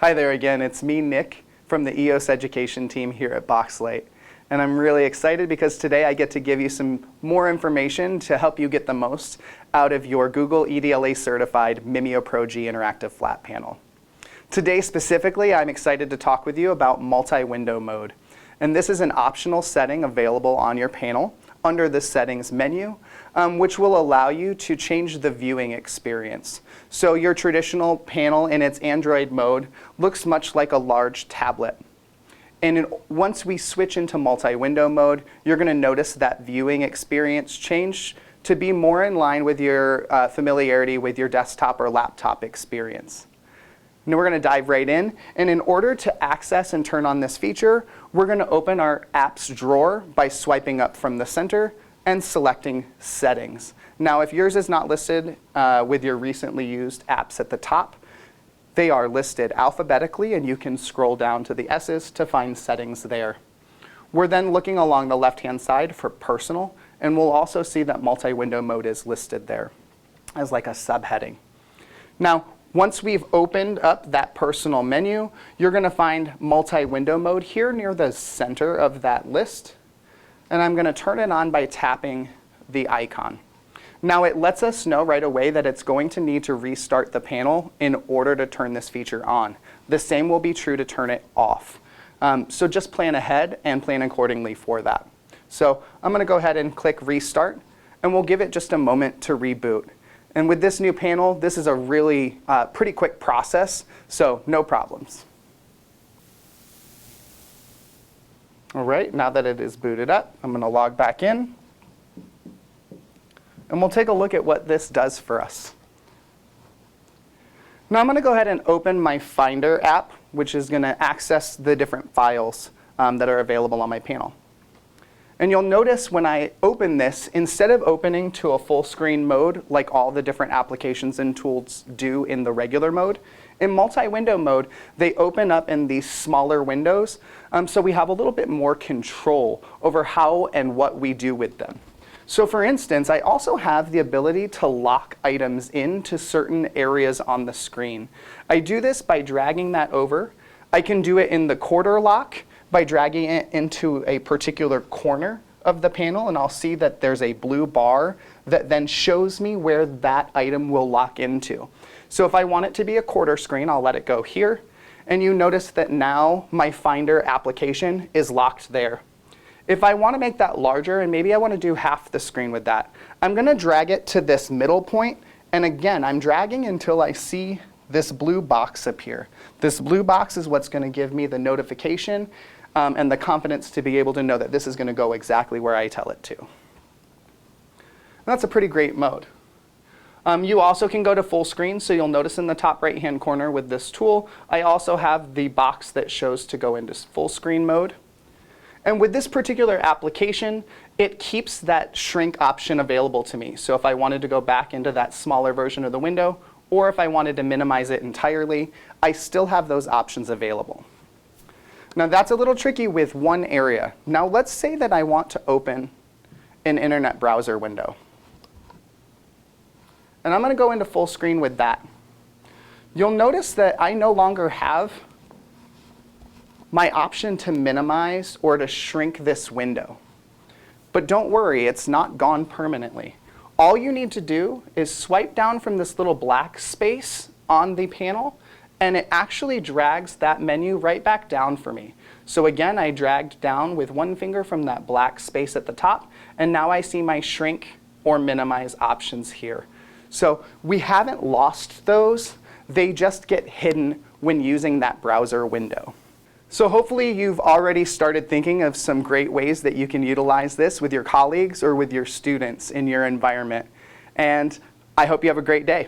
Hi there again, it's me, Nick, from the EOS Education team here at Boxlight. And I'm really excited because today I get to give you some more information to help you get the most out of your Google EDLA certified MimioPro G interactive flat panel. Today specifically, I'm excited to talk with you about multi-window mode. And this is an optional setting available on your panel under the settings menu, which will allow you to change the viewing experience. So your traditional panel in its Android mode looks much like a large tablet. And once we switch into multi-window mode, you're going to notice that viewing experience change to be more in line with your familiarity with your desktop or laptop experience. Now we're going to dive right in, and in order to access and turn on this feature, we're going to open our apps drawer by swiping up from the center and selecting settings. Now if yours is not listed with your recently used apps at the top, they are listed alphabetically and you can scroll down to the S's to find settings there. We're then looking along the left-hand side for personal, and we'll also see that multi-window mode is listed there as like a subheading. Now, once we've opened up that personal menu, you're going to find multi-window mode here near the center of that list. And I'm going to turn it on by tapping the icon. Now it lets us know right away that it's going to need to restart the panel in order to turn this feature on. The same will be true to turn it off. So just plan ahead and plan accordingly for that. So I'm going to go ahead and click restart, and we'll give it just a moment to reboot. And with this new panel, this is a really pretty quick process, so no problems. All right, now that it is booted up, I'm going to log back in. And we'll take a look at what this does for us. Now I'm going to go ahead and open my Finder app, which is going to access the different files that are available on my panel. And you'll notice when I open this, instead of opening to a full screen mode like all the different applications and tools do in the regular mode, in multi-window mode, they open up in these smaller windows, so we have a little bit more control over how and what we do with them. So for instance, I also have the ability to lock items into certain areas on the screen. I do this by dragging that over. I can do it in the quarter lock by dragging it into a particular corner of the panel, and I'll see that there's a blue bar that then shows me where that item will lock into. So if I want it to be a quarter screen, I'll let it go here, and you notice that now my Finder application is locked there. If I want to make that larger, and maybe I want to do half the screen with that, I'm going to drag it to this middle point, and again, I'm dragging until I see this blue box appear. This blue box is what's going to give me the notification and the confidence to be able to know that this is going to go exactly where I tell it to. And that's a pretty great mode. You also can go to full screen, so you'll notice in the top right-hand corner with this tool, I also have the box that shows to go into full screen mode. And with this particular application, it keeps that shrink option available to me. So if I wanted to go back into that smaller version of the window, or if I wanted to minimize it entirely, I still have those options available. Now that's a little tricky with one area. Now let's say that I want to open an internet browser window. And I'm going to go into full screen with that. You'll notice that I no longer have my option to minimize or to shrink this window. But don't worry, it's not gone permanently. All you need to do is swipe down from this little black space on the panel, and it actually drags that menu right back down for me. So again, I dragged down with one finger from that black space at the top, and now I see my shrink or minimize options here. So we haven't lost those, they just get hidden when using that browser window. So hopefully you've already started thinking of some great ways that you can utilize this with your colleagues or with your students in your environment. And I hope you have a great day.